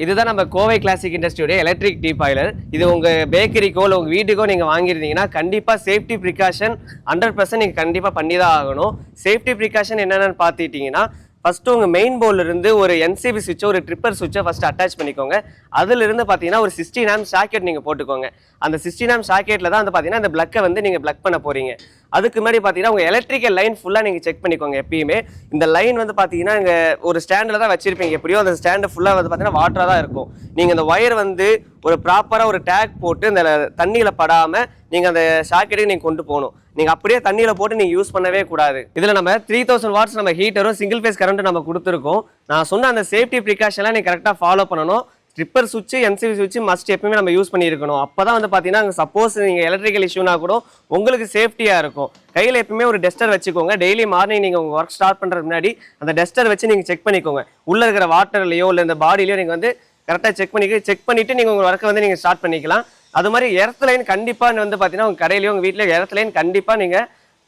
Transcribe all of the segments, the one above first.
இதுதான் நம்ம கோவை கிளாசிக் இண்டஸ்ட்ரியோட எலக்ட்ரிக் டீ பாய்லர். இது உங்க பேக்கரிக்கோ இல்லை உங்க வீட்டுக்கோ நீங்க வாங்கியிருந்தீங்கன்னா கண்டிப்பா சேஃப்டி ப்ரிகாஷன் 100% நீங்க கண்டிப்பா பண்ணி தான் ஆகணும். சேஃப்டி ப்ரிகாஷன் என்னென்னு பார்த்துட்டீங்கன்னா, ஃபர்ஸ்ட் உங்க மெயின் போர்ட்ல இருந்து ஒரு என்சிபி சுவிட்சோ ஒரு ட்ரிப்பர் சுவிட்சோ ஃபர்ஸ்ட் அட்டாச் பண்ணிக்கோங்க. அதுல இருந்து பார்த்தீங்கன்னா ஒரு 16 ஆம்ப் சாக்கெட் நீங்க போட்டுக்கோங்க. அந்த 16 ஆம்ப் சாக்கெட்ல தான் வந்து பார்த்தீங்கன்னா இந்த பிளக்கை வந்து நீங்க பிளக் பண்ண போறீங்க. அதுக்கு முன்னாடி பார்த்தீங்கன்னா உங்க எலக்ட்ரிக்கல் லைன் ஃபுல்லா நீங்க செக் பண்ணிக்கோங்க. எப்பயுமே இந்த லைன் வந்து பார்த்தீங்கன்னா இங்க ஒரு ஸ்டாண்டில் தான் வச்சிருப்பீங்க. எப்படியோ அந்த ஸ்டாண்டு ஃபுல்லா வந்து பார்த்தீங்கன்னா வாட்டரா தான் இருக்கும். நீங்க இந்த ஒயர் வந்து ஒரு ப்ராப்பரா ஒரு டேக் போட்டு இந்த தண்ணியில படாம நீங்க அந்த சாக்கெட்டுக்கு நீங்க கொண்டு போகணும். நீங்க அப்படியே தண்ணியில போட்டு நீங்க யூஸ் பண்ணவே கூடாது. இதுல நம்ம 3000 வாட்ஸ் நம்ம ஹீட்டரும் சிங்கிள் ஃபேஸ் கரண்ட் நம்ம கொடுத்துருக்கோம். நான் சொன்ன அந்த சேஃப்டி ப்ரிகாஷன்லாம் நீங்க கரெக்டாக ஃபாலோ பண்ணணும். ட்ரிப்பர் சுவிட்ச் என்சிபி சுவிட்ச் மஸ்ட் எப்பவுமே நம்ம யூஸ் பண்ணியிருக்கணும். அப்பதான் வந்து பார்த்தீங்கன்னா சப்போஸ் நீங்க எலக்ட்ரிக்கல் இஷ்யூனா கூட உங்களுக்கு சேஃப்டியா இருக்கும். கையில் எப்பவுமே ஒரு டெஸ்டர் வச்சுக்கோங்க. டெய்லி மார்னிங் நீங்க உங்க ஒர்க் ஸ்டார்ட் பண்றதுக்கு முன்னாடி அந்த டெஸ்டர் வச்சு நீங்க செக் பண்ணிக்கோங்க. உள்ள இருக்கிற வாட்டர்லயோ இல்லை இந்த பாடியிலயோ நீங்க வந்து கரெக்டாக செக் பண்ணிட்டு நீங்க உங்க ஒர்க்கை வந்து நீங்க ஸ்டார்ட் பண்ணிக்கலாம். அது மாதிரி எர்த் லைன் கண்டிப்பா வந்து பார்த்தீங்கன்னா உங்க கடையிலயோ உங்க வீட்டிலயோ எர்த் லைன் கண்டிப்பா நீங்க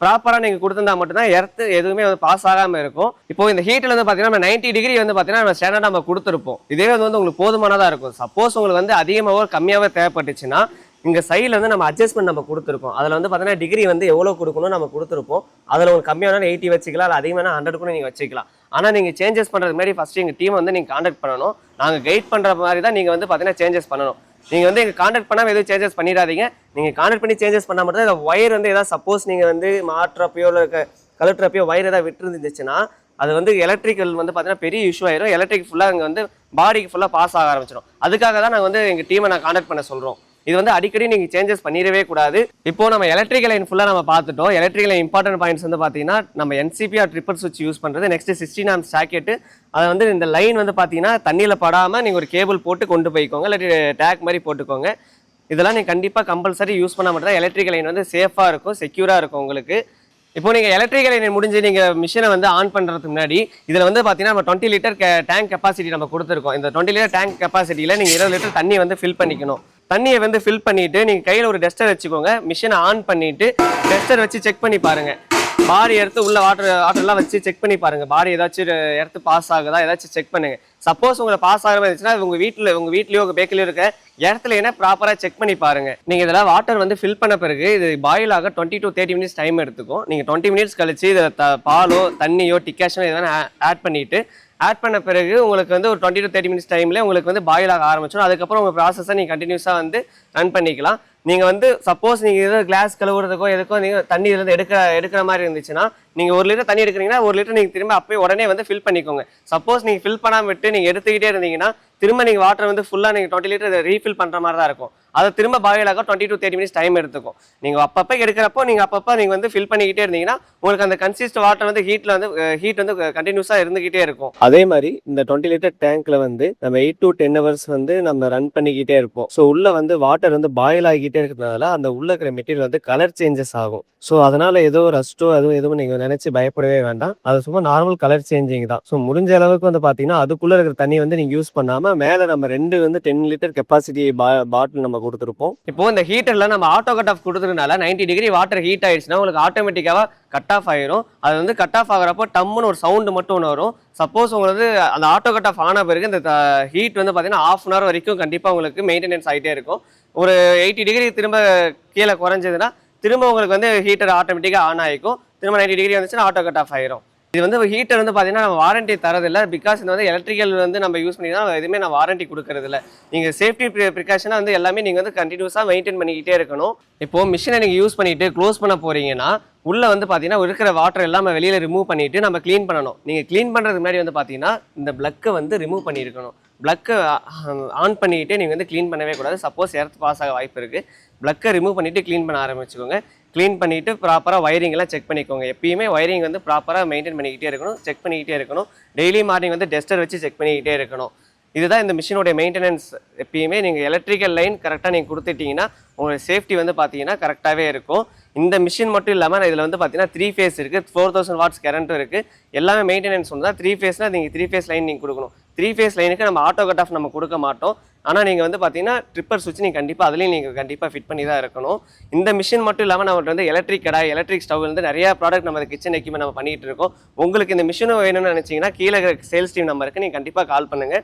ப்ராப்பரா நீங்க கொடுத்திருந்தா மட்டும்தான் எர்த் எதுவுமே வந்து பாஸ் ஆகாம இருக்கும். இப்போ இந்த ஹீட்ல வந்து பாத்தீங்கன்னா நம்ம 90 டிகிரி வந்து பாத்தீங்கன்னா நம்ம ஸ்டாண்டர்டா நம்ம கொடுத்துருப்போம். இதே வந்து உங்களுக்கு போதுமானதா இருக்கும். சப்போஸ் உங்களுக்கு வந்து அதிகமாவோ கம்மியாவோ தேவைப்பட்டுச்சுன்னா இங்க சைட்ல வந்து நம்ம அட்ஜஸ்ட்மெண்ட் நம்ம கொடுத்துருக்கோம். அதுல வந்து பாத்தீங்கன்னா டிகிரி வந்து எவ்வளவு கொடுக்கணும் நம்ம கொடுத்துருப்போம். அதுல உங்களுக்கு கம்மியான 80 வச்சுக்கலாம், இல்லை அதிகமான 100 கூட நீங்க வச்சுக்கலாம். ஆனா நீங்க சேஞ்சஸ் பண்றதுக்கு முன்னாடி ஃபர்ஸ்ட் எங்க டீம் வந்து நீங்க கான்டாக்ட் பண்ணணும். நாங்க கைட் பண்ற மாதிரி தான் நீங்க வந்து பாத்தீங்கன்னா சேஞ்சஸ் பண்ணணும். நீங்க வந்து எங்க கான்டாக்ட் பண்ணாம எதுவும் சேஞ்சஸ் பண்ணிடாதீங்க. நீங்க கான்டாக்ட் பண்ணி சேஞ்சஸ் பண்ணா மட்டும் தான் ஒயர் வந்து ஏதாவது சப்போஸ் நீங்க வந்து மாற்றப்பையோ இல்லை கலட்டுறப்பையோ ஒயர் ஏதாவது விட்டுருந்துச்சுன்னா அது வந்து எலக்ட்ரிக்கல் வந்து பார்த்தீங்கன்னா பெரிய இஷ்யூ ஆயிரும். எலக்ட்ரிக் ஃபுல்லாக அங்கே வந்து பாடிக்கு ஃபுல்லாக பாஸ் ஆக ஆரம்பிச்சிடும். அதுக்காக தான் நாங்கள் வந்து எங்கள் டீமை நான் கான்டாக்ட் பண்ண சொல்கிறோம். இது வந்து அடிக்கடி நீங்கள் சேஞ்சஸ் பண்ணிடவே கூடாது. இப்போ நம்ம எலக்ட்ரிக்கல் லைன் ஃபுல்லாக நம்ம பார்த்துட்டோம். எலக்ட்ரிக்கல் லைன் இம்பார்ட்டன்ட் பாயிண்ட்ஸ் வந்து பார்த்தீங்கன்னா நம்ம என்சிபி ஆர் ட்ரிப்பர் சுவிட்ச் யூஸ் பண்ணுறது. Next 16 amp socket. அதை வந்து இந்த லைன் வந்து பார்த்தீங்கன்னா தண்ணியில் படாமல் நீங்கள் ஒரு கேபிள் போட்டு கொண்டு போய்க்கோங்க, இல்லாட்டி டேக் மாதிரி போட்டுக்கோங்க. இதெல்லாம் நீங்கள் கண்டிப்பாக கம்பல்சரி யூஸ் பண்ண மட்டும் தான் எலக்ட்ரிக்கல் லைன் வந்து சேஃபாக இருக்கும், செக்யூராக இருக்கும் உங்களுக்கு. இப்போ நீங்கள் எலக்ட்ரிக்கல் லைன் முடிஞ்சு நீங்கள் மிஷினை வந்து ஆன் பண்ணுறதுக்கு முன்னாடி இதில் வந்து பார்த்தீங்கன்னா நம்ம 20 லிட்டர் டேங்க் கெப்பாசிட்டி நம்ம கொடுத்துருக்கோம். இந்த 20 லிட்டர் டேங்க் கெப்பாசிட்டியில் நீங்கள் 20 லிட்டர் தண்ணி வந்து ஃபில் பண்ணிக்கணும். தண்ணியை வந்து ஃபில் பண்ணிவிட்டு நீங்கள் கையில் ஒரு டெஸ்டர் வச்சுக்கோங்க. மிஷினை ஆன் பண்ணிவிட்டு டெஸ்டர் வச்சு செக் பண்ணி பாருங்கள். பாடி எடுத்து உள்ள வாட்டர்லாம் வச்சு செக் பண்ணி பாருங்க. பாடி ஏதாச்சும் எடுத்து பாஸ் ஆகுதா ஏதாச்சும் செக் பண்ணுங்க. சப்போஸ் உங்களை பாஸ் ஆகாம இருந்துச்சுன்னா உங்க வீட்லயோ உங்க பேக்கரிலயோ இருக்க இடத்துல என்ன ப்ராப்பரா செக் பண்ணி பாருங்க. நீங்க இதெல்லாம் வாட்டர் வந்து ஃபில் பண்ண பிறகு இது பாயில் ஆக 20 to 30 மினிட்ஸ் டைம் எடுத்துக்கும். நீங்க 20 மினிட்ஸ் கழிச்சு இதை பாலோ தண்ணியோ டிகாஷனோ எதனா ஆட் பண்ண பிறகு உங்களுக்கு வந்து ஒரு 20 to 30 மினிட்ஸ் டைம்ல உங்களுக்கு வந்து பாயில் ஆக ஆரம்பிச்சிடும். அதுக்கப்புறம் உங்க ப்ராசஸை நீங்க கண்டினியூஸா வந்து ரன் பண்ணிக்கலாம். நீங்க வந்து சப்போஸ் நீங்க ஏதோ கிளாஸ் கழுவுறதுக்கோ எதுக்கோ நீங்க தண்ணி இதுல எடுக்கிற மாதிரி இருந்துச்சுன்னா நீங்க 1 லிட்டர் தண்ணி எடுக்கிறீங்கன்னா 1 லிட்டர் நீங்க திரும்ப அப்பயே உடனே வந்து ஃபில் பண்ணிக்கோங்க. சப்போஸ் நீங்க ஃபில் பண்ணாம விட்டு நீங்க எடுத்துக்கிட்டே இருந்தீங்கன்னா திரும்ப நீங்க வாட்டர் வந்து ஃபுல்லா நீங்க 20 லிட்டர் ரீஃபில் பண்ற மாதிரி தான் இருக்கும். அதை திரும்ப பாயில் ஆக 20 to 30 மினிட்ஸ் டைம் எடுத்துக்கும். நீங்க அப்பப்போ எடுக்கிறப்போ நீங்க வந்து ஃபில் பண்ணிக்கிட்டே இருந்தீங்கன்னா உங்களுக்கு அந்த கன்சிஸ்ட் வாட்டர் வந்து ஹீட் வந்து கண்டினியூஸா இருந்துகிட்டே இருக்கும். அதே மாதிரி இந்த 20 லிட்டர் டேங்க்ல வந்து நம்ம 8 to 10 ஹவர்ஸ் வந்து நம்ம ரன் பண்ணிக்கிட்டே இருப்போம். ஸோ உள்ள வந்து வாட்டர் வந்து பாயில் ஆகிக்கிட்டே இருக்கிறதுனால அந்த உள்ள இருக்கிற மெட்டீரியல் வந்து கலர் சேஞ்சஸ் ஆகும். ஸோ அதனால ஏதோ ரஸ்ட்டோ எதுவும் நீங்க நினைச்சு பயப்படவே வேண்டாம். அது சும்மா நார்மல் கலர் சேஞ்சிங் தான். ஸோ முடிஞ்ச அளவுக்கு வந்து பாத்தீங்கன்னா அதுக்குள்ள இருக்கிற தண்ணி வந்து நீங்க யூஸ் பண்ணாம மேல நம்ம 2 வந்து 10 லிட்டர் கெப்பாசிட்டி பாட்டில் நம்ம கொடுத்துருப்போம். இப்போ இந்த ஹீட்டர்ல நம்ம ஆட்டோ கட் ஆஃப் கொடுத்துறதுனால 90 டிகிரி வாட்டர் ஹீட் ஆயிடுச்சுன்னா உங்களுக்கு ஆட்டோமேட்டிக்காவா கட் ஆஃப் ஆயிரும். அது வந்து கட் ஆஃப் ஆகிறப்போ டம்முன்னு ஒரு சவுண்டு மட்டும் ஒன்று வரும். சப்போஸ் உங்களுக்கு அந்த ஆட்டோ கட் ஆஃப் ஆன பிறகு இந்த ஹீட் வந்து பார்த்தீங்கன்னா 1/2 hour வரைக்கும் கண்டிப்பாக உங்களுக்கு மெயின்டெனன்ஸ் ஆகிட்டே இருக்கும். ஒரு 80 டிகிரி திரும்ப கீழே குறைஞ்சதுன்னா திரும்ப உங்களுக்கு வந்து ஹீட்டர் ஆட்டோமேட்டிக்காக ஆன் ஆகிக்கும். திரும்ப 90 டிகிரி வந்துச்சுன்னா ஆட்டோ கட் ஆஃப் ஆயிரும். இது வந்து ஹீட்டர் வந்து பார்த்தீங்கன்னா நம்ம வாரண்டி தரதில்லை. பிகாஸ் இது வந்து எலக்ட்ரிக்கல் வந்து நம்ம யூஸ் பண்ணி தான் எதுவுமே நான் வாரண்டி கொடுக்கறதில்ல. நீங்கள் சேஃப்டி ப்ரிகாஷனாக வந்து எல்லாமே நீங்கள் வந்து கண்டினியூஸாக மெயின்டைன் பண்ணிக்கிட்டே இருக்கணும். இப்போது மிஷினை நீங்கள் யூஸ் பண்ணிவிட்டு க்ளோஸ் பண்ண போகிறீங்கன்னா உள்ளே வந்து பார்த்தீங்கன்னா இருக்கிற வாட்டர் எல்லாம் வெளியில் ரிமூவ் பண்ணிவிட்டு நம்ம க்ளீன் பண்ணணும். நீங்கள் க்ளீன் பண்ணுறதுக்கு முன்னாடி வந்து பார்த்தீங்கன்னா இந்த ப்ளக்கை வந்து ரிமூவ் பண்ணியிருக்கணும். ப்ளக்கை ஆன் பண்ணிக்கிட்டே நீங்கள் வந்து க்ளீன் பண்ணவே கூடாது. சப்போஸ் எர்த் பாஸ் ஆக வாய்ப்பு இருக்குது. ப்ளக்கை ரிமூவ் பண்ணிவிட்டு க்ளீன் பண்ண ஆரம்பிச்சுக்கோங்க. க்ளீன் பண்ணிவிட்டு ப்ராப்பராக ஒயரிங் எல்லாம் செக் பண்ணிக்கோங்க. எப்பயுமே ஒயரிங் வந்து ப்ராப்பராக மெயின்டைன் பண்ணிக்கிட்டே இருக்கணும், செக் பண்ணிக்கிட்டே இருக்கணும். டெய்லி மார்னிங் வந்து டெஸ்டர் வச்சு செக் பண்ணிக்கிட்டே இருக்கணும். இதுதான் இந்த மிஷினோட மெயின்டெனன்ஸ். எப்பயுமே நீங்கள் எலக்ட்ரிக்கல் லைன் கரெக்டாக நீங்கள் கொடுத்துட்டீங்கன்னா உங்களோட சேஃப்டி வந்து பார்த்தீங்கன்னா கரெக்டாகவே இருக்கும். இந்த மிஷின் மட்டும் இல்லாமல் இதில் வந்து பார்த்தீங்கன்னா 3 ஃபேஸ் இருக்குது, 4000 வாட்ஸ் கரண்ட்டும் இருக்குது. எல்லாமே மெயின்டெனன்ஸ் ஒன்று தான். 3 ஃபேஸ்னால் நீங்கள் 3 ஃபேஸ் லைன் நீங்கள் கொடுக்கணும். 3 ஃபேஸ் லைனுக்கு நம்ம ஆட்டோ கட் ஆஃப் நம்ம கொடுக்க மாட்டோம். ஆனால் நீங்கள் வந்து பார்த்தீங்கன்னா ட்ரிப்பர் சுவிட்ச் நீங்கள் கண்டிப்பாக அதுலேயும் நீங்கள் கண்டிப்பாக ஃபிட் பண்ணி தான் இருக்கணும். இந்த மிஷின் மட்டும் இல்லாமல் நம்மள்ட்ட வந்து எலக்ட்ரிக் கடாய், எலக்ட்ரிக் ஸ்டவ் வந்து நிறையா ப்ராடக்ட் நம்ம கிச்சன் எக்யூப்மெண்ட் நம்ம பண்ணிகிட்டு இருக்கோம். உங்களுக்கு இந்த மிஷினும் வேணும்னு நினச்சிங்கன்னா கீழே சேல்ஸ் டீம் நம்பருக்கு நீங்கள் கண்டிப்பாக கால் பண்ணுங்கள்.